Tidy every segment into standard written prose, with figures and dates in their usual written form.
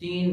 3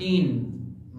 3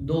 2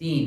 3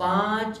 5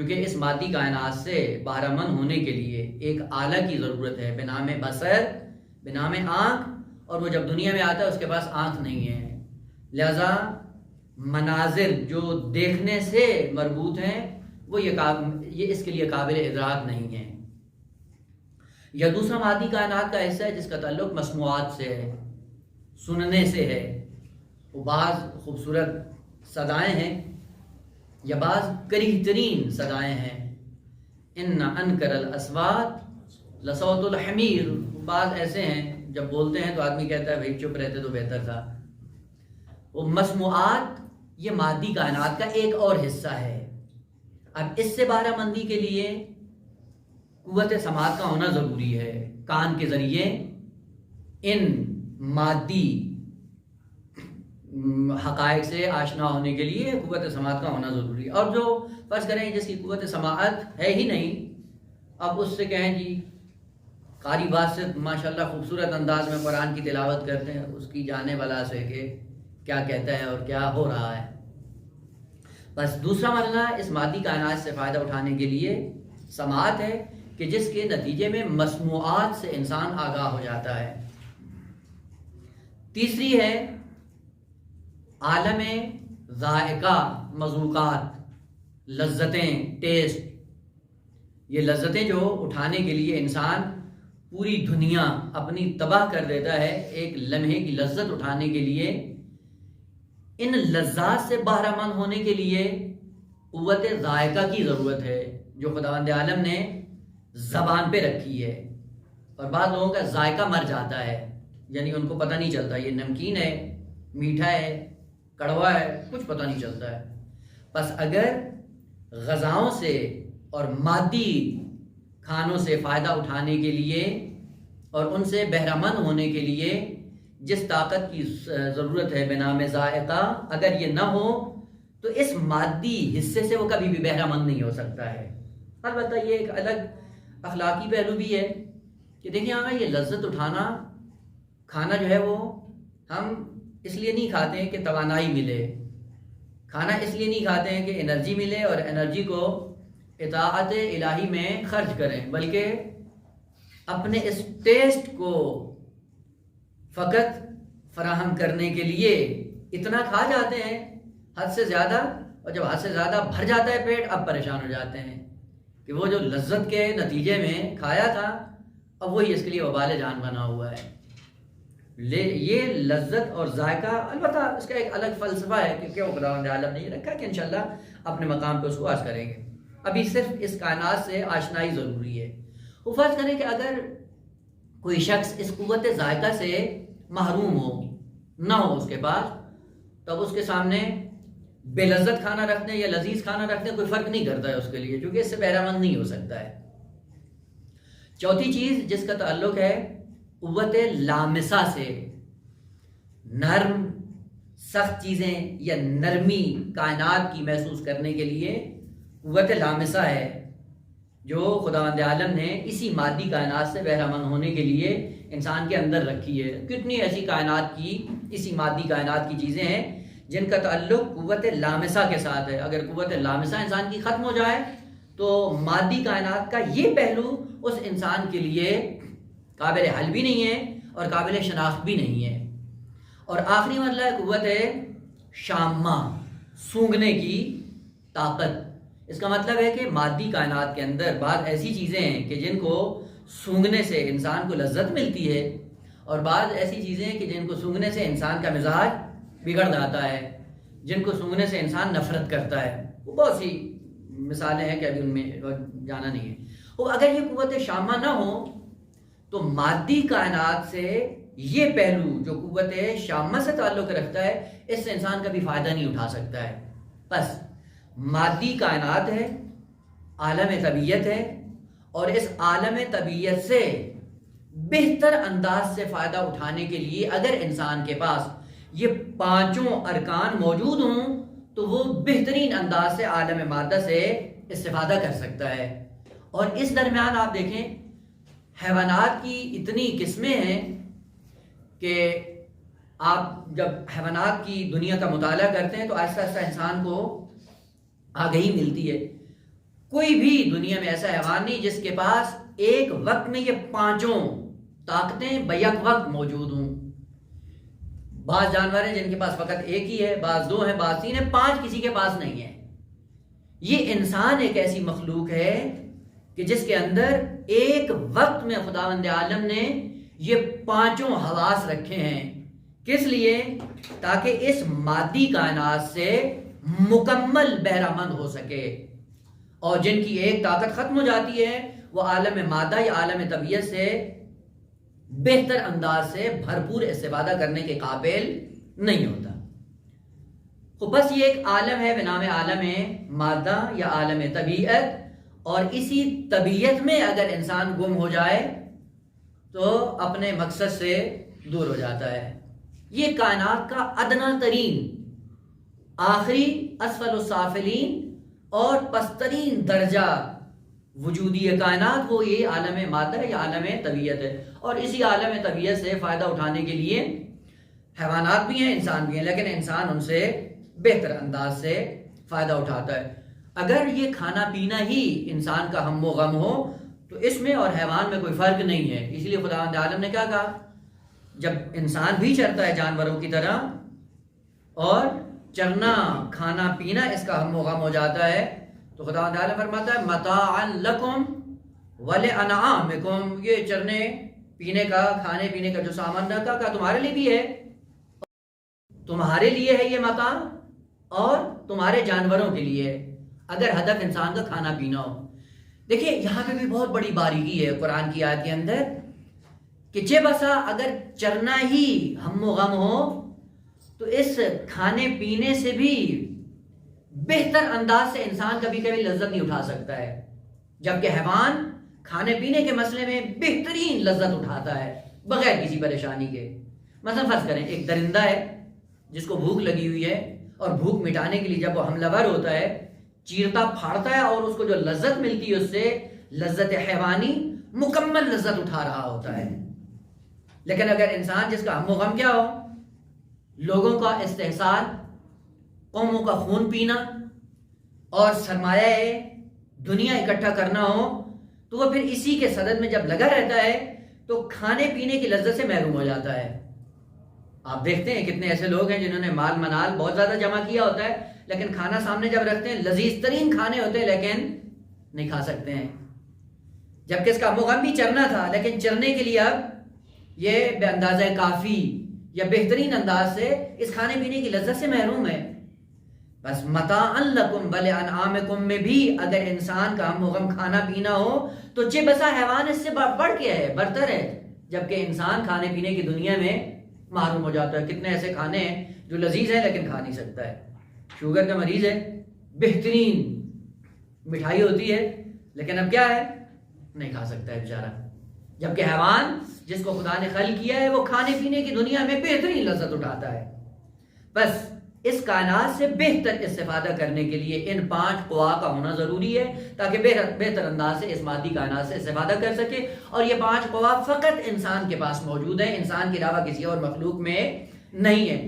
کیونکہ اس مادی کائنات سے بہرہ مند ہونے کے لیے ایک آلہ کی ضرورت ہے بنام بصر، بنام آنکھ، اور وہ جب دنیا میں آتا ہے اس کے پاس آنکھ نہیں ہے، لہذا مناظر جو دیکھنے سے مربوط ہیں وہ یہ اس کے لیے قابل ادراک نہیں ہیں۔ یا دوسرا مادی کائنات کا حصہ ہے جس کا تعلق مسموعات سے ہے، سننے سے ہے، وہ بعض خوبصورت صدائیں ہیں یا بعض کریہ ترین صدائیں ہیں، ان انکر الاصوات لصوت الحمیر، بعض ایسے ہیں جب بولتے ہیں تو آدمی کہتا ہے بھائی چپ رہتے تو بہتر تھا۔ وہ مسموعات یہ مادی کائنات کا ایک اور حصہ ہے۔ اب اس سے بہرہ مندی کے لیے قوت سماعت کا ہونا ضروری ہے، کان کے ذریعے ان مادی حقائق سے آشنا ہونے کے لیے قوت سماعت کا ہونا ضروری ہے۔ اور جو فرض کریں جس کی قوت سماعت ہے ہی نہیں، اب اس سے کہیں جی قاری باسط ماشاءاللہ خوبصورت انداز میں قرآن کی تلاوت کرتے ہیں، اس کی جانے والا سے کہ کیا کہتا ہے اور کیا ہو رہا ہے۔ بس دوسرا مرحلہ اس مادی کائنات سے فائدہ اٹھانے کے لیے سماعت ہے کہ جس کے نتیجے میں مسموعات سے انسان آگاہ ہو جاتا ہے۔ تیسری ہے عالم ذائقہ، مذوقات، لذتیں، ٹیسٹ۔ یہ لذتیں جو اٹھانے کے لیے انسان پوری دنیا اپنی تباہ کر دیتا ہے، ایک لمحے کی لذت اٹھانے کے لیے ان لذات سے بہرہ مند ہونے کے لیے قوت ذائقہ کی ضرورت ہے، جو خداوند عالم نے زبان پہ رکھی ہے۔ اور بعض لوگوں کا ذائقہ مر جاتا ہے، یعنی ان کو پتہ نہیں چلتا یہ نمکین ہے، میٹھا ہے، کڑوا ہے، کچھ پتہ نہیں چلتا ہے۔ بس اگر غذاؤں سے اور مادی کھانوں سے فائدہ اٹھانے کے لیے اور ان سے بہرہ مند ہونے کے لیے جس طاقت کی ضرورت ہے بنام ذائقہ، اگر یہ نہ ہو تو اس مادی حصے سے وہ کبھی بھی بہرہ مند نہیں ہو سکتا ہے۔ البتہ یہ ایک الگ اخلاقی پہلو بھی ہے کہ دیکھیں آگا یہ لذت اٹھانا، کھانا جو ہے وہ ہم اس لیے نہیں کھاتے ہیں کہ توانائی ملے، کھانا اس لیے نہیں کھاتے ہیں کہ انرجی ملے اور انرجی کو اطاعت الہی میں خرچ کریں، بلکہ اپنے اس ٹیسٹ کو فقط فراہم کرنے کے لیے اتنا کھا جاتے ہیں حد سے زیادہ، اور جب حد سے زیادہ بھر جاتا ہے پیٹ اب پریشان ہو جاتے ہیں کہ وہ جو لذت کے نتیجے میں کھایا تھا اب وہی اس کے لیے وبال جان بنا ہوا ہے۔ یہ لذت اور ذائقہ البتہ اس کا ایک الگ فلسفہ ہے کہ کیوں خداوند عالم نے یہ رکھا کہ انشاءاللہ اپنے مقام پہ اس کو عرض کریں گے۔ ابھی صرف اس کائنات سے آشنائی ضروری ہے۔ وہ فرض کریں کہ اگر کوئی شخص اس قوت ذائقہ سے محروم ہو، نہ ہو اس کے پاس، تب اس کے سامنے بے لذت کھانا رکھنے یا لذیذ کھانا رکھنے کوئی فرق نہیں کرتا ہے اس کے لیے، کیونکہ اس سے بہرہ مند نہیں ہو سکتا ہے۔ چوتھی چیز جس کا تعلق ہے قوت لامسہ سے، نرم سخت چیزیں یا نرمی کائنات کی محسوس کرنے کے لیے قوت لامسہ ہے جو خداوند عالم نے اسی مادی کائنات سے بہرہ مند ہونے کے لیے انسان کے اندر رکھی ہے۔ کتنی ایسی کائنات کی، اسی مادی کائنات کی چیزیں ہیں جن کا تعلق قوت لامسہ کے ساتھ ہے۔ اگر قوت لامسہ انسان کی ختم ہو جائے تو مادی کائنات کا یہ پہلو اس انسان کے لیے قابل حل بھی نہیں ہے اور قابل شناخت بھی نہیں ہے۔ اور آخری مرحلہ ہے قوت شامہ، سونگھنے کی طاقت۔ اس کا مطلب ہے کہ مادی کائنات کے اندر بعض ایسی چیزیں ہیں کہ جن کو سونگھنے سے انسان کو لذت ملتی ہے، اور بعض ایسی چیزیں ہیں کہ جن کو سونگھنے سے انسان کا مزاج بگڑ جاتا ہے، جن کو سونگھنے سے انسان نفرت کرتا ہے۔ وہ بہت سی مثالیں ہیں کہ ابھی ان میں جانا نہیں ہے۔ اور اگر یہ قوت شامہ نہ ہو تو مادی کائنات سے یہ پہلو جو قوت شامہ سے تعلق رکھتا ہے اس سے انسان کبھی فائدہ نہیں اٹھا سکتا ہے۔ بس مادی کائنات ہے، عالم طبیعت ہے، اور اس عالم طبیعت سے بہتر انداز سے فائدہ اٹھانے کے لیے اگر انسان کے پاس یہ پانچوں ارکان موجود ہوں تو وہ بہترین انداز سے عالم مادہ سے استفادہ کر سکتا ہے۔ اور اس درمیان آپ دیکھیں حیوانات کی اتنی قسمیں ہیں کہ آپ جب حیوانات کی دنیا کا مطالعہ کرتے ہیں تو آہستہ آہستہ انسان کو آگہی ملتی ہے۔ کوئی بھی دنیا میں ایسا حیوان نہیں جس کے پاس ایک وقت میں یہ پانچوں طاقتیں بیک وقت موجود ہوں۔ بعض جانور ہیں جن کے پاس فقط ایک ہی ہے، بعض دو ہیں، بعض تین ہیں، پانچ کسی کے پاس نہیں ہے۔ یہ انسان ایک ایسی مخلوق ہے کہ جس کے اندر ایک وقت میں خداوند عالم نے یہ پانچوں حواس رکھے ہیں۔ کس لیے؟ تاکہ اس مادی کائنات سے مکمل بہرہ مند ہو سکے، اور جن کی ایک طاقت ختم ہو جاتی ہے وہ عالم مادہ یا عالم طبیعت سے بہتر انداز سے بھرپور استفادہ کرنے کے قابل نہیں ہوتا۔ تو بس یہ ایک عالم ہے بنام عالم مادہ یا عالم طبیعت، اور اسی طبیعت میں اگر انسان گم ہو جائے تو اپنے مقصد سے دور ہو جاتا ہے۔ یہ کائنات کا ادنا ترین، آخری، اسفل السافلین اور پسترین درجہ وجودی کائنات وہ یہ عالم مادہ یا عالم طبیعت ہے، اور اسی عالم طبیعت سے فائدہ اٹھانے کے لیے حیوانات بھی ہیں، انسان بھی ہیں، لیکن انسان ان سے بہتر انداز سے فائدہ اٹھاتا ہے۔ اگر یہ کھانا پینا ہی انسان کا ہم و غم ہو تو اس میں اور حیوان میں کوئی فرق نہیں ہے۔ اس لیے خداوند عالم نے کیا کہا؟ جب انسان بھی چرتا ہے جانوروں کی طرح اور چرنا کھانا پینا اس کا ہم و غم ہو جاتا ہے تو خداوند عالم فرماتا ہے متاعا لکم ولانعامکم، یہ چرنے پینے کا، کھانے پینے کا جو سامان رکھا کا تمہارے لیے بھی ہے، تمہارے لیے ہے یہ متاع، اور تمہارے جانوروں کے لیے، اگر ہدف انسان کا کھانا پینا ہو۔ دیکھیے یہاں پہ بھی بہت بڑی باریکی ہے قرآن کی آیت کے اندر کہ چہ بسا اگر چرنا ہی ہم و غم ہو تو اس کھانے پینے سے بھی بہتر انداز سے انسان کبھی کبھی لذت نہیں اٹھا سکتا ہے، جبکہ حیوان کھانے پینے کے مسئلے میں بہترین لذت اٹھاتا ہے بغیر کسی پریشانی کے۔ مثلا فرض کریں ایک درندہ ہے جس کو بھوک لگی ہوئی ہے، اور بھوک مٹانے کے لیے جب وہ حملہ ور ہوتا ہے چیرتا پھاڑتا ہے، اور اس کو جو لذت ملتی ہے اس سے لذت حیوانی مکمل لذت اٹھا رہا ہوتا ہے۔ لیکن اگر انسان جس کا ہم و غم کیا ہو، لوگوں کا استحصال، قوموں کا خون پینا اور سرمایہ دنیا اکٹھا کرنا ہو، تو وہ پھر اسی کے صدد میں جب لگا رہتا ہے تو کھانے پینے کی لذت سے محروم ہو جاتا ہے۔ آپ دیکھتے ہیں کتنے ایسے لوگ ہیں جنہوں نے مال منال بہت زیادہ جمع کیا ہوتا ہے، لیکن کھانا سامنے جب رکھتے ہیں لذیذ ترین کھانے ہوتے ہیں لیکن نہیں کھا سکتے ہیں، جبکہ اس کا مغم بھی چرنا تھا، لیکن چرنے کے لیے اب یہ بے اندازہ کافی یا بہترین انداز سے اس کھانے پینے کی لذت سے محروم ہے۔ بس متاعا لکم ولانعامکم میں بھی اگر انسان کا ہم و غم کھانا پینا ہو تو چہ بسا حیوان اس سے بڑھ کے ہے، برتر ہے، جبکہ انسان کھانے پینے کی دنیا میں محروم ہو جاتا ہے۔ کتنے ایسے کھانے ہیں جو لذیذ ہیں لیکن کھا نہیں سکتا ہے۔ شوگر کا مریض ہے، بہترین مٹھائی ہوتی ہے لیکن اب کیا ہے، نہیں کھا سکتا ہے بیچارہ، جبکہ حیوان جس کو خدا نے خلق کیا ہے وہ کھانے پینے کی دنیا میں بہترین لذت اٹھاتا ہے۔ بس اس کائنات سے بہتر استفادہ کرنے کے لیے ان 5 قوا کا ہونا ضروری ہے تاکہ بہتر انداز سے اس مادی کائنات سے استفادہ کر سکے، اور یہ 5 قوا فقط انسان کے پاس موجود ہیں، انسان کے علاوہ کسی اور مخلوق میں نہیں ہے۔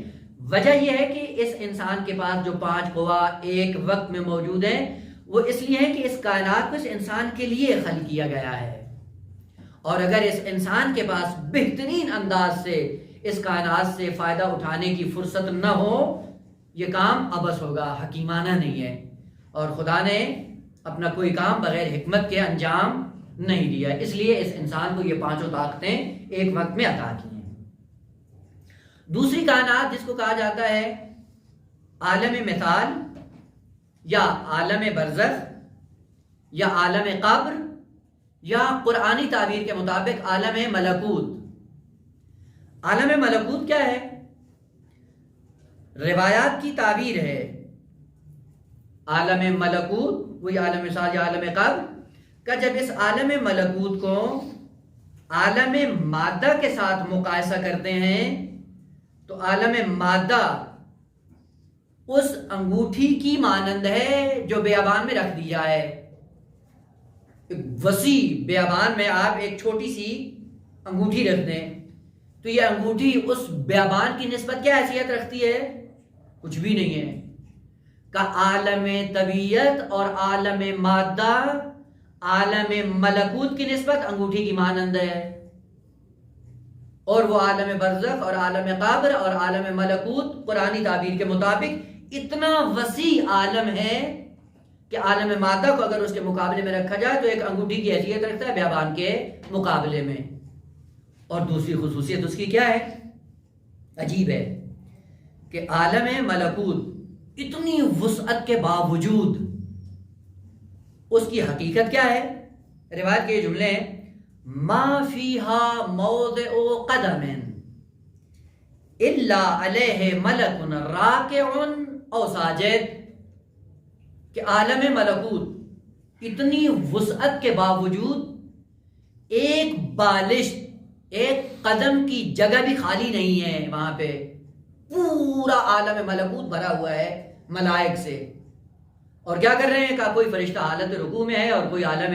وجہ یہ ہے کہ اس انسان کے پاس جو 5 قوا ایک وقت میں موجود ہیں وہ اس لیے ہے کہ اس کائنات کو اس انسان کے لیے خلق کیا گیا ہے، اور اگر اس انسان کے پاس بہترین انداز سے اس کائنات سے فائدہ اٹھانے کی فرصت نہ ہو، یہ کام عبث ہوگا، حکیمانہ نہیں ہے، اور خدا نے اپنا کوئی کام بغیر حکمت کے انجام نہیں دیا، اس لیے اس انسان کو یہ 5 طاقتیں ایک وقت میں عطا کی ہیں۔ دوسری کائنات جس کو کہا جاتا ہے عالم مثال یا عالم برزخ یا عالم قبر یا قرآنی تعبیر کے مطابق عالم ملکوت۔ عالم ملکوت کیا ہے؟ روایات کی تعبیر ہے عالم ملکوت وہی عالم مثال یا عالم قبر کا، جب اس عالم ملکوت کو عالم مادہ کے ساتھ مقایسہ کرتے ہیں تو عالم مادہ اس انگوٹھی کی مانند ہے جو بیابان میں رکھ دی جائے۔ وسیع بیابان میں آپ ایک چھوٹی سی انگوٹھی رکھ دیں تو یہ انگوٹھی اس بیابان کی نسبت کیا حیثیت رکھتی ہے؟ کچھ بھی نہیں ہے۔ کا عالم طبیعت اور عالم مادہ عالم ملکوت کی نسبت انگوٹھی کی مانند ہے، اور وہ عالم برزخ اور عالم قبر اور عالم ملکوت قرآنی تعبیر کے مطابق اتنا وسیع عالم ہے کہ عالم مادہ کو اگر اس کے مقابلے میں رکھا جائے تو ایک انگوٹھی کی حیثیت رکھتا ہے بیابان کے مقابلے میں۔ اور دوسری خصوصیت اس کی کیا ہے؟ عجیب ہے کہ عالم ملکوت اتنی وسعت کے باوجود اس کی حقیقت کیا ہے؟ روایت کے یہ جملے ہیں، ما فیہا موضع قدم الا علیہ ملک راکع او ساجد، کہ عالم ملکوت اتنی وسعت کے باوجود ایک بالش ایک قدم کی جگہ بھی خالی نہیں ہے، وہاں پہ پورا عالم ملکوت بھرا ہوا ہے ملائک سے۔ اور کیا کر رہے ہیں؟ کہ کوئی فرشتہ حالت رکوع میں ہے اور کوئی عالم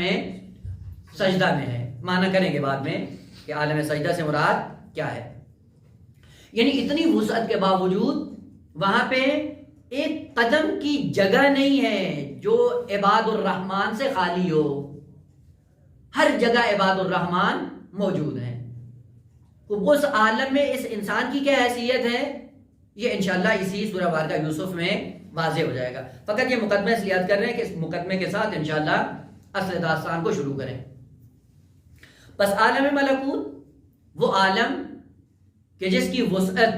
سجدہ میں ہے۔ معنی کریں گے بعد میں کہ عالم سجدہ سے مراد کیا ہے۔ یعنی اتنی وسعت کے باوجود وہاں پہ ایک قدم کی جگہ نہیں ہے جو عباد الرحمن سے خالی ہو، ہر جگہ عباد الرحمن موجود ہیں۔ اس عالم میں اس انسان کی کیا حیثیت ہے، یہ انشاءاللہ اسی سورہ بارکہ یوسف میں واضح ہو جائے گا۔ فقط یہ مقدمہ اس لیے یاد کر رہے ہیں کہ اس مقدمے کے ساتھ انشاءاللہ اصل داستان کو شروع کریں۔ بس عالم ملکوت وہ عالم کہ جس کی وسعت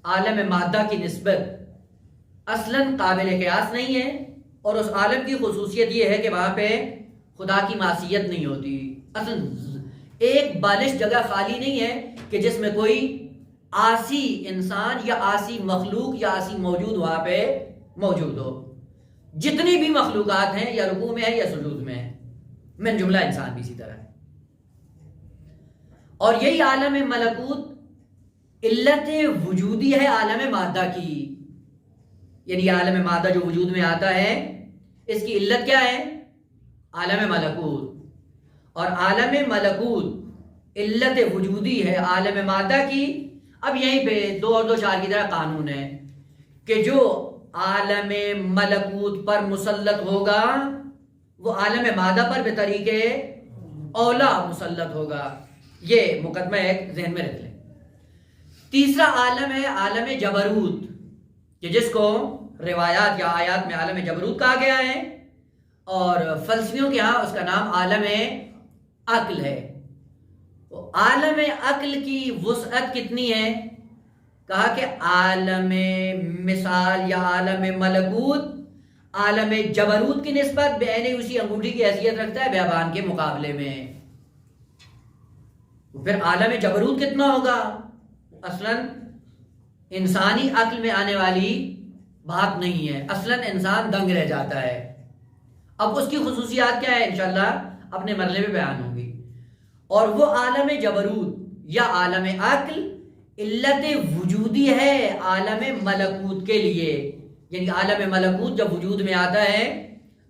عالم مادہ کی نسبت اصلاً قابل قیاس نہیں ہے، اور اس عالم کی خصوصیت یہ ہے کہ وہاں پہ خدا کی معصیت نہیں ہوتی۔ اصلاً ایک بالش جگہ خالی نہیں ہے کہ جس میں کوئی عاصی انسان یا عاصی مخلوق یا عاصی موجود وہاں پہ موجود ہو۔ جتنی بھی مخلوقات ہیں یا رکوع میں ہے یا سجود میں ہے، من جملہ انسان بھی اسی طرح ہے۔ اور یہی عالم ملکوت علت وجودی ہے عالم مادہ کی، یعنی عالم مادہ جو وجود میں آتا ہے اس کی علت کیا ہے؟ عالم ملکوت۔ اور عالم ملکوت علت وجودی ہے عالم مادہ کی۔ اب یہیں پہ دو اور دو چار کی طرح قانون ہے کہ جو عالم ملکوت پر مسلط ہوگا وہ عالم مادہ پر بطریقے اولا مسلط ہوگا۔ یہ مقدمہ ایک ذہن میں رکھ لیں۔ تیسرا عالم ہے عالم جبروت، کہ جس کو روایات یا آیات میں عالم جبروت کہا گیا ہے، اور فلسفیوں کے ہاں اس کا نام عالم عقل ہے۔ عالم عقل کی وسعت کتنی ہے؟ کہا کہ عالم مثال یا عالم ملکوت عالم جبروت کی نسبت بعین اسی انگوٹھی کی حیثیت رکھتا ہے بیابان کے مقابلے میں۔ پھر عالم جبروت کتنا ہوگا؟ اصلاً انسانی عقل میں آنے والی بات نہیں ہے، اصلاً انسان دنگ رہ جاتا ہے۔ اب اس کی خصوصیات کیا ہے انشاءاللہ اپنے مرحلے میں بیان ہوں گی۔ اور وہ عالم جبروت یا عالم عقل علت وجودی ہے عالم ملکوت کے لیے، یعنی عالم ملکوت جب وجود میں آتا ہے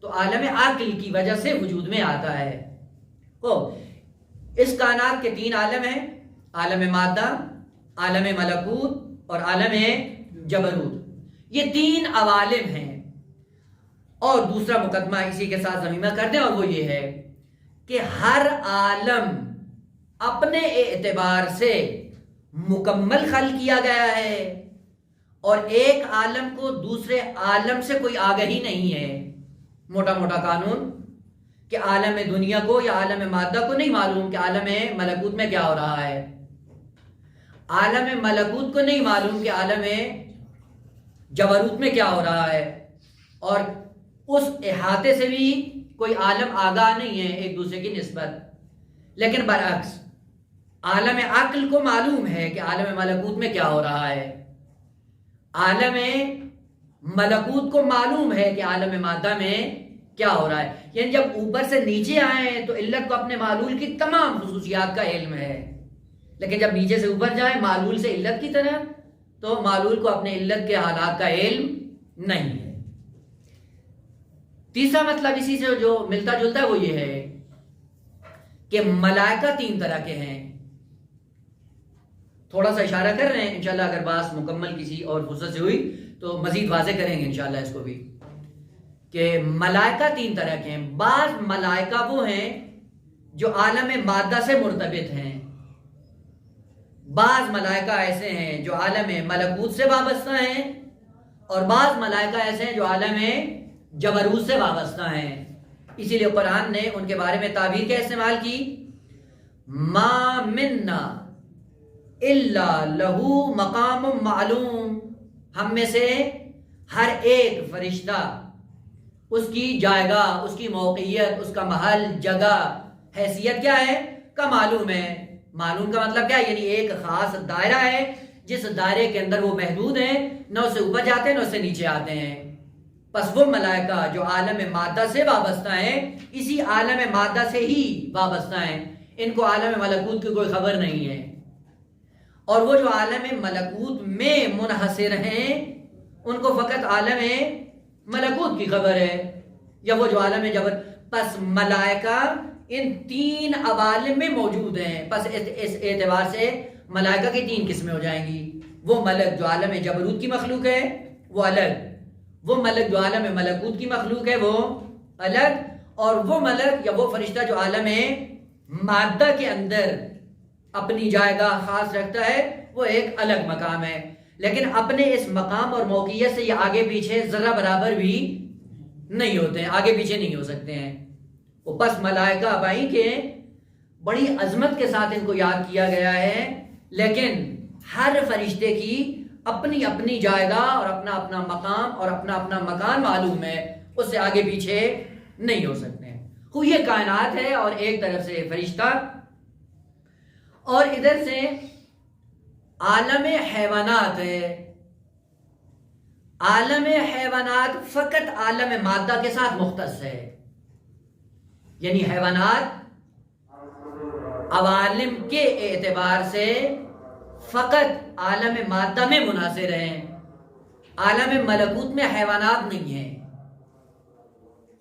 تو عالم عقل کی وجہ سے وجود میں آتا ہے۔ اس کائنات کے تین عالم ہیں، عالم مادہ، عالم ملکوت اور عالم جبروت۔ یہ تین عوالم ہیں۔ اور دوسرا مقدمہ اسی کے ساتھ ضمیمہ کرتے ہیں، اور وہ یہ ہے کہ ہر عالم اپنے اعتبار سے مکمل خلق کیا گیا ہے، اور ایک عالم کو دوسرے عالم سے کوئی آگہی نہیں ہے۔ موٹا موٹا قانون کہ عالم دنیا کو یا عالم مادہ کو نہیں معلوم کہ عالم ملکوت میں کیا ہو رہا ہے، عالم ملکوت کو نہیں معلوم کہ عالم جبروت میں کیا ہو رہا ہے، اور اس احاطے سے بھی کوئی عالم آگاہ نہیں ہے ایک دوسرے کی نسبت۔ لیکن برعکس عالم عقل کو معلوم ہے کہ عالم ملکوت میں کیا ہو رہا ہے، عالم ملکوت کو معلوم ہے کہ عالم مادہ میں کیا ہو رہا ہے۔ یعنی جب اوپر سے نیچے آئیں تو علت کو اپنے معلول کی تمام خصوصیات کا علم ہے، لیکن جب نیچے سے اوپر جائیں معلول سے علت کی طرح تو معلول کو اپنے علت کے حالات کا علم نہیں ہے۔ تیسرا مطلب اسی سے جو ملتا جلتا ہے وہ یہ ہے کہ ملائکہ تین طرح کے ہیں۔ تھوڑا سا اشارہ کر رہے ہیں، انشاءاللہ اگر بات مکمل کسی اور فرصت سے ہوئی تو مزید واضح کریں گے انشاءاللہ اس کو بھی۔ کہ ملائکہ تین طرح کے ہیں. بعض ملائکہ وہ ہیں جو عالم مادہ سے مرتبط ہیں، بعض ملائکہ ایسے ہیں جو عالم ملکوت سے وابستہ ہیں، اور بعض ملائکہ ایسے ہیں جو عالم جبروت سے وابستہ ہیں. اسی لیے قرآن نے ان کے بارے میں تعبیر کیا استعمال کی؟ ما منا الا لہو مقام معلوم. ہم میں سے ہر ایک فرشتہ اس کی جائگاہ، اس کی موقعیت، اس کا محل، جگہ، حیثیت کیا ہے کا معلوم ہے. معلوم کا مطلب کیا ہے؟ یعنی ایک خاص دائرہ ہے جس دائرے کے اندر وہ محدود ہیں، نہ اس سے اوپر جاتے ہیں نہ اس سے نیچے آتے ہیں. پس وہ ملائکہ جو عالم مادہ سے وابستہ ہیں، اسی عالم مادہ سے ہی وابستہ ہیں، ان کو عالم ملکوت کی کوئی خبر نہیں ہے. اور وہ جو عالم ملکوت میں منحصر ہیں ان کو فقط عالم ملکوت کی خبر ہے، یا وہ جو عالم جبر. پس ملائکہ ان تین عوالم میں موجود ہیں. پس اس اعتبار سے ملائکہ کی تین قسمیں ہو جائیں گی. وہ ملک جو عالم جبروت کی مخلوق ہے وہ الگ، وہ ملک جو عالم ملکوت کی مخلوق ہے وہ الگ، اور وہ ملک یا وہ فرشتہ جو عالم مادہ کے اندر اپنی جائگاہ خاص رکھتا ہے وہ ایک الگ مقام ہے. لیکن اپنے اس مقام اور موقعیت سے یہ آگے پیچھے ذرہ برابر بھی نہیں ہوتے ہیں، آگے پیچھے نہیں ہو سکتے ہیں. وہ پس ملائکہ بھائی کے بڑی عظمت کے ساتھ ان کو یاد کیا گیا ہے، لیکن ہر فرشتے کی اپنی اپنی جائگاہ اور اپنا اپنا مقام اور اپنا اپنا مکان معلوم ہے، اس سے آگے پیچھے نہیں ہو سکتے ہیں. وہ یہ کائنات ہے اور ایک طرف سے فرشتہ، اور ادھر سے عالم حیوانات ہے. عالم حیوانات فقط عالم مادہ کے ساتھ مختص ہے، یعنی حیوانات عوالم کے اعتبار سے فقط عالم مادہ میں منحصر ہیں، عالم ملکوت میں حیوانات نہیں ہیں.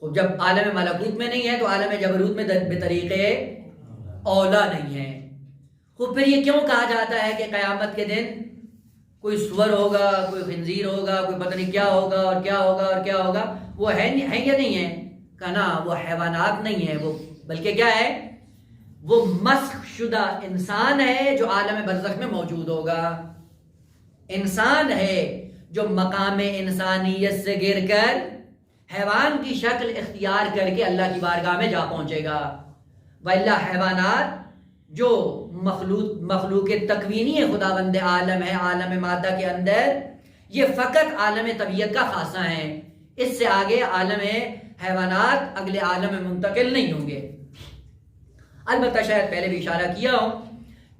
جب عالم ملکوت میں نہیں ہے تو عالم جبروت میں بطریقے اولا نہیں ہے. تو پھر یہ کیوں کہا جاتا ہے کہ قیامت کے دن کوئی سور ہوگا، کوئی خنزیر ہوگا، کوئی پتہ نہیں کیا ہوگا اور کیا ہوگا اور کیا ہوگا؟ وہ ہے یا نہیں ہے؟ کہنا وہ حیوانات نہیں ہے، وہ بلکہ کیا ہے؟ وہ مسخ شدہ انسان ہے جو عالم برزخ میں موجود ہوگا. انسان ہے جو مقام انسانیت سے گر کر حیوان کی شکل اختیار کر کے اللہ کی بارگاہ میں جا پہنچے گا. وَإِلَّا حیوانات جو مخلوق تکوینی خداوند عالم ہے، عالم مادہ کے اندر، یہ فقط عالم طبیعت کا خاصہ ہیں. اس سے آگے عالم حیوانات اگلے عالم میں منتقل نہیں ہوں گے. البتہ شاید پہلے بھی اشارہ کیا ہوں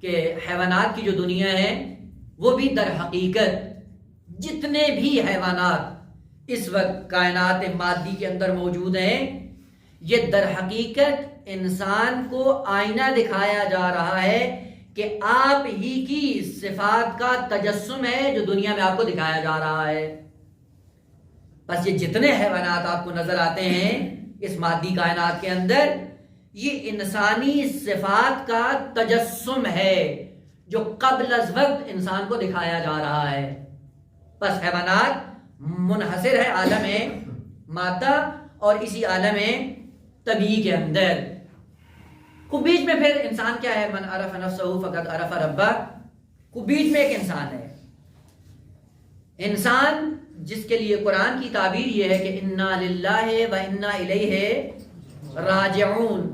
کہ حیوانات کی جو دنیا ہے وہ بھی در حقیقت جتنے بھی حیوانات اس وقت کائنات مادی کے اندر موجود ہیں، یہ در حقیقت انسان کو آئینہ دکھایا جا رہا ہے کہ آپ ہی کی صفات کا تجسم ہے جو دنیا میں آپ کو دکھایا جا رہا ہے. بس یہ جتنے حیوانات آپ کو نظر آتے ہیں اس مادی کائنات کے اندر، یہ انسانی صفات کا تجسم ہے جو قبل از وقت انسان کو دکھایا جا رہا ہے. بس حیوانات منحصر ہے عالم مادہ اور اسی عالم طبیعی کے اندر. کو بیچ میں پھر انسان کیا ہے؟ من عرف نفسہ فقد عرف ربہ. کو بیچ میں ایک انسان ہے، انسان جس کے لیے قرآن کی تعبیر یہ ہے کہ انا للہ و انا الیہ راجعون.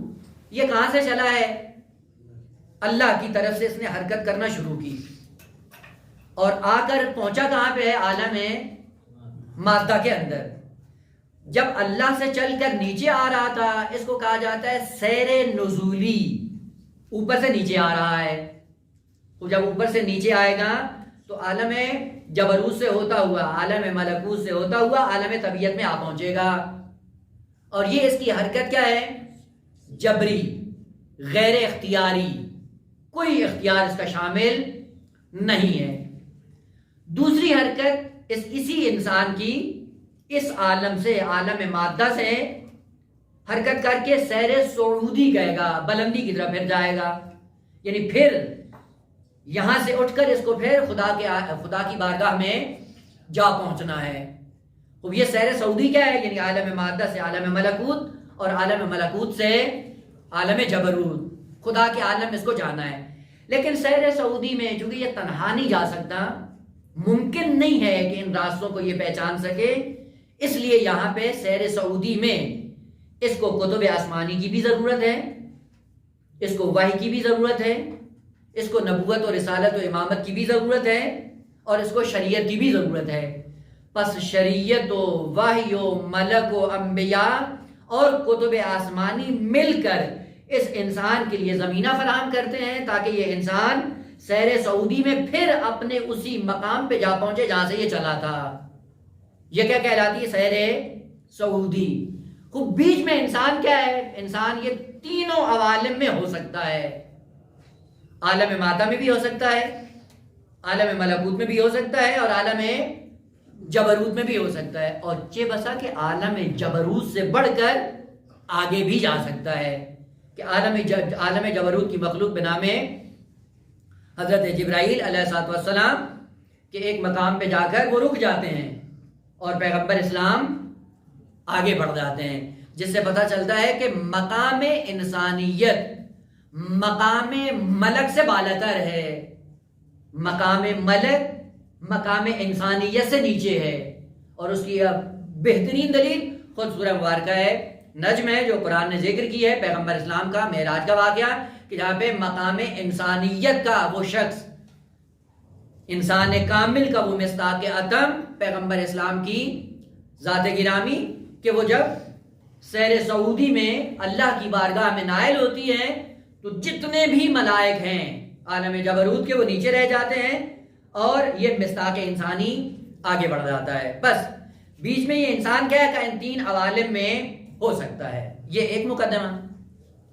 یہ کہاں سے چلا ہے؟ اللہ کی طرف سے اس نے حرکت کرنا شروع کی اور آ کر پہنچا کہاں پہ ہے؟ عالم مادہ کے اندر. جب اللہ سے چل کر نیچے آ رہا تھا اس کو کہا جاتا ہے سیر نزولی، اوپر سے نیچے آ رہا ہے. تو جب اوپر سے نیچے آئے گا تو عالم جبروت سے ہوتا ہوا، عالم ملکوت سے ہوتا ہوا عالم طبیعت میں آ پہنچے گا. اور یہ اس کی حرکت کیا ہے؟ جبری، غیر اختیاری، کوئی اختیار اس کا شامل نہیں ہے. دوسری حرکت اسی انسان کی اس عالم سے، عالم مادہ سے حرکت کر کے سیر صعودی کہے گا، بلندی کی طرف پھر جائے گا. یعنی پھر یہاں سے اٹھ کر اس کو پھر خدا کی بارگاہ میں جا پہنچنا ہے. خوب یہ سیر سعودی کیا ہے؟ یعنی عالم مادہ سے عالم ملکوت اور عالم ملکوت سے عالم جبروت، خدا کے عالم میں اس کو جانا ہے۔ لیکن سیر سعودی میں چونکہ یہ تنہا نہیں جا سکتا، ممکن نہیں ہے کہ ان راستوں کو یہ پہچان سکے، اس لیے یہاں پہ سیر سعودی میں اس کو کتب آسمانی کی بھی ضرورت ہے، اس کو وحی کی بھی ضرورت ہے، اس کو نبوت و رسالت و امامت کی بھی ضرورت ہے، اور اس کو شریعت کی بھی ضرورت ہے۔ پس شریعت و وحی و ملک و انبیاء اور کتب آسمانی مل کر اس انسان کے لیے زمینہ فراہم کرتے ہیں تاکہ یہ انسان سیر سعودی میں پھر اپنے اسی مقام پہ جا پہنچے جہاں سے یہ چلا تھا۔ یہ کیا کہلاتی ہے؟ سیر سعودی۔ خوب بیچ میں انسان کیا ہے؟ انسان یہ تینوں عوالم میں ہو سکتا ہے، عالم مادہ میں بھی ہو سکتا ہے، عالم ملکوت میں بھی ہو سکتا ہے، اور عالم جبروت میں بھی ہو سکتا ہے، اور چہ بسا کہ عالم جبروت سے بڑھ کر آگے بھی جا سکتا ہے کہ عالم جبروت کی مخلوق بنام حضرت جبرائیل علیہ السلام کے ایک مقام پہ جا کر وہ رک جاتے ہیں اور پیغمبر اسلام آگے بڑھ جاتے ہیں، جس سے پتہ چلتا ہے کہ مقام انسانیت مقام ملک سے بالاتر ہے، مقام ملک مقام انسانیت سے نیچے ہے۔ اور اس کی بہترین دلیل خود سورہ مبارکہ ہے نجم ہے، جو قرآن نے ذکر کی ہے، پیغمبر اسلام کا معراج کا واقعہ، کہ جہاں پہ مقام انسانیت کا وہ شخص، انسان کامل کا وہ مصداق اتم پیغمبر اسلام کی ذات گرامی، کہ وہ جب سیر سعودی میں اللہ کی بارگاہ میں نائل ہوتی ہیں تو جتنے بھی ملائک ہیں عالم جبروت کے وہ نیچے رہ جاتے ہیں اور یہ مصداق انسانی آگے بڑھ جاتا ہے۔ بس بیچ میں یہ انسان کیا ہے کہ ان تین عوالم میں ہو سکتا ہے۔ یہ ایک مقدمہ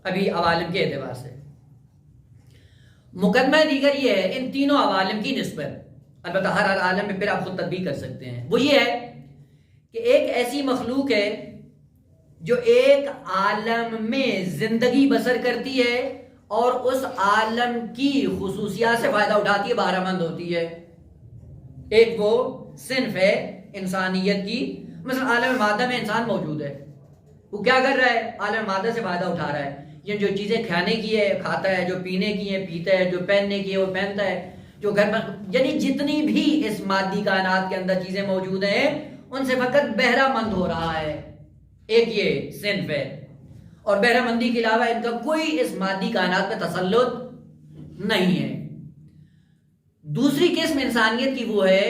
ابھی عوالم کے اعتبار سے۔ مقدمہ دیگر یہ ہے ان تینوں عوالم کی نسبت، البتہ ہر عالم میں پھر آپ خود تطبیق کر سکتے ہیں، وہ یہ ہے کہ ایک ایسی مخلوق ہے جو ایک عالم میں زندگی بسر کرتی ہے اور اس عالم کی خصوصیات سے فائدہ اٹھاتی ہے، بہرہ مند ہوتی ہے۔ ایک وہ صنف ہے انسانیت کی، مثلا عالم مادہ میں انسان موجود ہے، وہ کیا کر رہا ہے؟ عالم مادہ سے فائدہ اٹھا رہا ہے، یہ جو چیزیں کھانے کی ہے کھاتا ہے، جو پینے کی ہے پیتا ہے، جو پہننے کی ہے وہ پہنتا ہے، جو گھر پر، یعنی جتنی بھی اس مادی کائنات کے اندر چیزیں موجود ہیں ان سے فقط بہرہ مند ہو رہا ہے۔ ایک یہ صنف ہے، اور بہرہ مندی کے علاوہ ان کا کوئی اس مادی کائنات پہ تسلط نہیں ہے۔ دوسری قسم انسانیت کی وہ ہے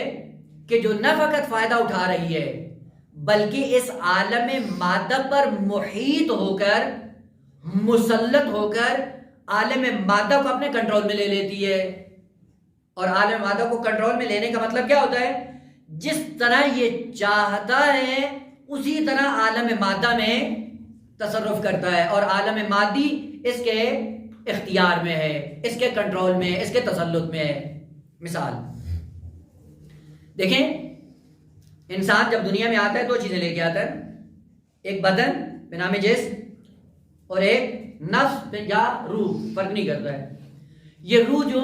کہ جو نہ فقط فائدہ اٹھا رہی ہے بلکہ اس عالم مادہ پر محیط ہو کر، مسلط ہو کر عالم مادہ کو اپنے کنٹرول میں لے لیتی ہے۔ اور عالم مادہ کو کنٹرول میں لینے کا مطلب کیا ہوتا ہے؟ جس طرح یہ چاہتا ہے اسی طرح عالم مادہ میں تصرف کرتا ہے، اور عالم مادی اس کے اختیار میں ہے، اس کے کنٹرول میں ہے، اس کے تسلط میں ہے۔ مثال دیکھیں، انسان جب دنیا میں آتا ہے دو چیزیں لے کے آتا ہے، ایک بدن بنام جسم اور ایک نفس یا روح، فرق نہیں کرتا ہے۔ یہ روح جو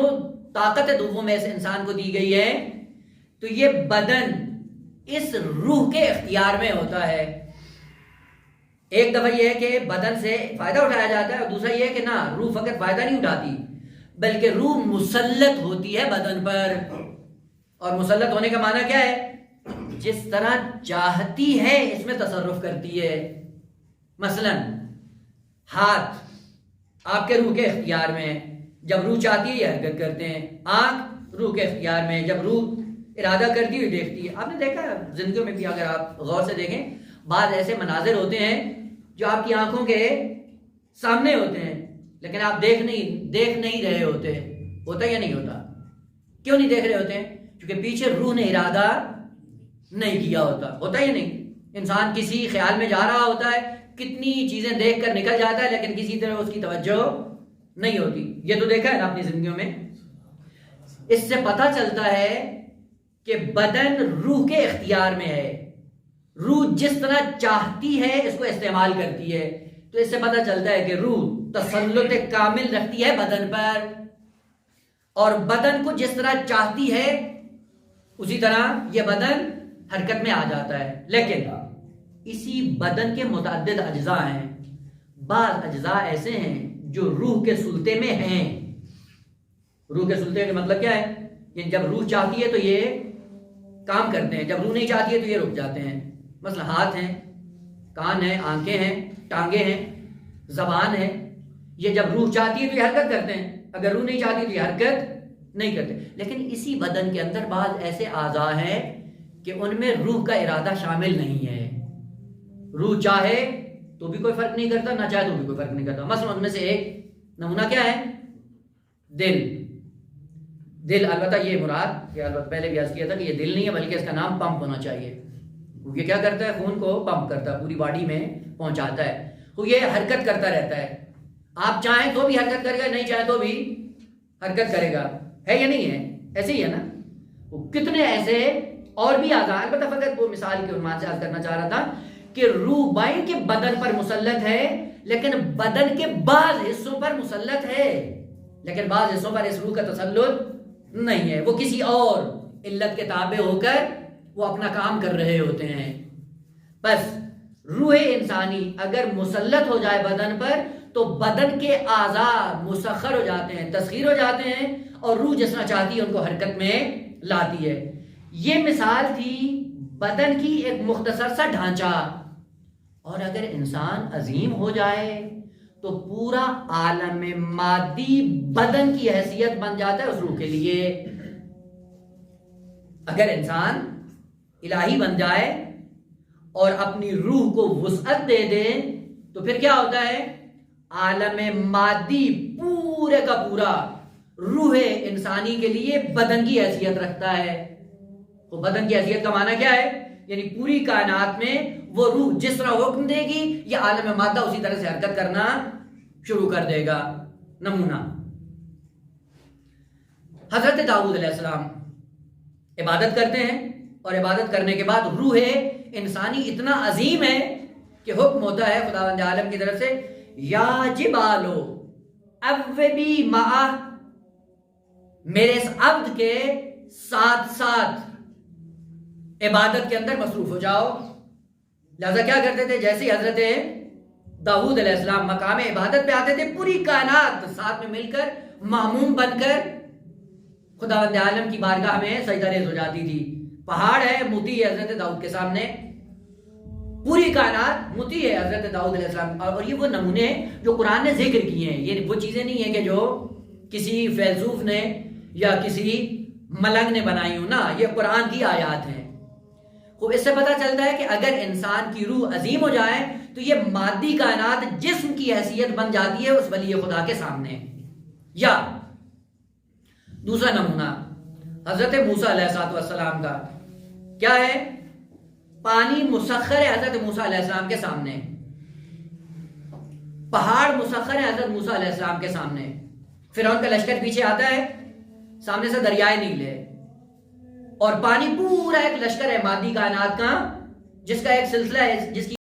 طاقت دوم میں اس انسان کو دی گئی ہے، تو یہ بدن اس روح کے اختیار میں ہوتا ہے۔ ایک دفعہ یہ ہے کہ بدن سے فائدہ اٹھایا جاتا ہے، اور دوسرا یہ ہے کہ نہ، روح فقط فائدہ نہیں اٹھاتی بلکہ روح مسلط ہوتی ہے بدن پر۔ اور مسلط ہونے کا معنی کیا ہے؟ جس طرح چاہتی ہے اس میں تصرف کرتی ہے۔ مثلا ہاتھ آپ کے روح کے اختیار میں ہے، جب روح چاہتی ہے یہ حرکت کرتے ہیں۔ آنکھ روح کے اختیار میں ہے، جب روح ارادہ کرتی ہوئی دیکھتی ہے۔ آپ نے دیکھا زندگیوں میں بھی، اگر آپ غور سے دیکھیں، بعض ایسے مناظر ہوتے ہیں جو آپ کی آنکھوں کے سامنے ہوتے ہیں لیکن آپ دیکھ نہیں رہے ہوتے۔ ہوتا یا نہیں ہوتا؟ کیوں نہیں دیکھ رہے ہوتے ہیں؟ کیونکہ پیچھے روح نے ارادہ نہیں کیا ہوتا۔ ہوتا یا نہیں؟ انسان کسی خیال میں جا رہا ہوتا ہے، کتنی چیزیں دیکھ کر نکل جاتا ہے لیکن کسی طرح اس کی توجہ نہیں ہوتی۔ یہ تو دیکھا ہے نا اپنی زندگیوں میں۔ اس سے پتہ چلتا ہے کہ بدن روح کے اختیار میں ہے، روح جس طرح چاہتی ہے اس کو استعمال کرتی ہے۔ تو اس سے پتہ چلتا ہے کہ روح تسلط کامل رکھتی ہے بدن پر، اور بدن کو جس طرح چاہتی ہے اسی طرح یہ بدن حرکت میں آ جاتا ہے. لیکن اسی بدن کے متعدد اجزاء ہیں. بعض اجزاء ایسے ہیں جو روح کے سلطے میں ہیں. روح کے سلطے کا مطلب کیا ہے؟ یعنی جب روح چاہتی ہے تو یہ کام کرتے ہیں، جب روح نہیں چاہتی ہے تو یہ رک جاتے ہیں. مثلا ہاتھ ہیں، کان ہیں، آنکھیں ہیں، ٹانگیں ہیں، زبان ہے. یہ جب روح چاہتی ہے تو یہ حرکت کرتے ہیں، اگر روح نہیں چاہتی تو یہ حرکت نہیں کرتے. لیکن اسی بدن کے اندر بعض ایسے اعضاء ہیں کہ ان میں روح کا ارادہ شامل نہیں ہے. روح چاہے تو بھی کوئی فرق نہیں کرتا، نہ چاہے تو بھی کوئی فرق نہیں کرتا. مثلا ان میں سے ایک نمونہ کیا ہے؟ دل. دل البتہ یہ مراد، البتہ پہلے بھی عرض کیا تھا کہ یہ دل نہیں ہے بلکہ اس کا نام پمپ ہونا چاہیے. یہ کیا کرتا ہے؟ خون کو پمپ کرتا ہے، پوری باڈی میں پہنچاتا ہے. تو یہ حرکت کرتا رہتا ہے. آپ چاہیں تو بھی حرکت کرے گا، نہیں چاہیں تو بھی حرکت کرے گا. ہے یا نہیں ہے؟ ایسے ہی ہے نا. وہ کتنے ایسے اور بھی اعضاء، البتہ فقط وہ مثال کے عنوان سے عرض کرنا چاہ رہا تھا کہ روح بائیں کے بدن پر مسلط ہے لیکن بدن کے بعض حصوں پر مسلط ہے، لیکن بعض حصوں پر اس روح کا تسلط نہیں ہے. وہ کسی اور علت کے تابع ہو کر وہ اپنا کام کر رہے ہوتے ہیں. بس روح انسانی اگر مسلط ہو جائے بدن پر تو بدن کے اعضاء مسخر ہو جاتے ہیں، تسخیر ہو جاتے ہیں، اور روح جس طرح چاہتی ہے ان کو حرکت میں لاتی ہے. یہ مثال تھی بدن کی ایک مختصر سا ڈھانچہ. اور اگر انسان عظیم ہو جائے تو پورا عالم مادی بدن کی حیثیت بن جاتا ہے اس روح کے لیے. اگر انسان الہی بن جائے اور اپنی روح کو وسعت دے دے تو پھر کیا ہوتا ہے؟ عالم مادی پورے کا پورا روح انسانی کے لیے بدن کی حیثیت رکھتا ہے. تو بدن کی حیثیت کا معنی کیا ہے؟ یعنی پوری کائنات میں وہ روح جس طرح حکم دے گی یہ عالم مادہ اسی طرح سے حرکت کرنا شروع کر دے گا. نمونہ حضرت داؤد علیہ السلام عبادت کرتے ہیں اور عبادت کرنے کے بعد روح انسانی اتنا عظیم ہے کہ حکم ہوتا ہے خداوند عالم کی طرف سے، یا جبالو اوبی معہ، میرے اس عبد کے ساتھ ساتھ عبادت کے اندر مصروف ہو جاؤ. لہذا کیا کرتے تھے؟ جیسے ہی حضرت داؤد علیہ السلام مقام عبادت پہ آتے تھے پوری کائنات ساتھ میں مل کر معموم بن کر خداوند عالم کی بارگاہ میں سجدہ ریز ہو جاتی تھی. پہاڑ ہے، مطیع ہے حضرت داؤد کے سامنے، پوری کائنات مطیع ہے حضرت داؤد علیہ السلام. اور یہ وہ نمونے جو قرآن نے ذکر کیے ہیں، یہ وہ چیزیں نہیں ہیں کہ جو کسی فیلسوف نے یا کسی ملنگ نے بنائی ہوں. نا، یہ قرآن کی آیات ہیں. خوب اس سے پتہ چلتا ہے کہ اگر انسان کی روح عظیم ہو جائے تو یہ مادی کائنات جسم کی حیثیت بن جاتی ہے اس ولی خدا کے سامنے. یا دوسرا نمونہ حضرت موسیٰ علیہ السلام کا کیا ہے؟ پانی مسخر ہے حضرت موسیٰ علیہ السلام کے سامنے، پہاڑ مسخر ہے حضرت موسیٰ علیہ السلام کے سامنے. فرعون کا لشکر پیچھے آتا ہے، سامنے سے دریائے نیل ہے اور پانی پورا ایک لشکر ہے مادی کائنات کا جس کا ایک سلسلہ ہے، جس کی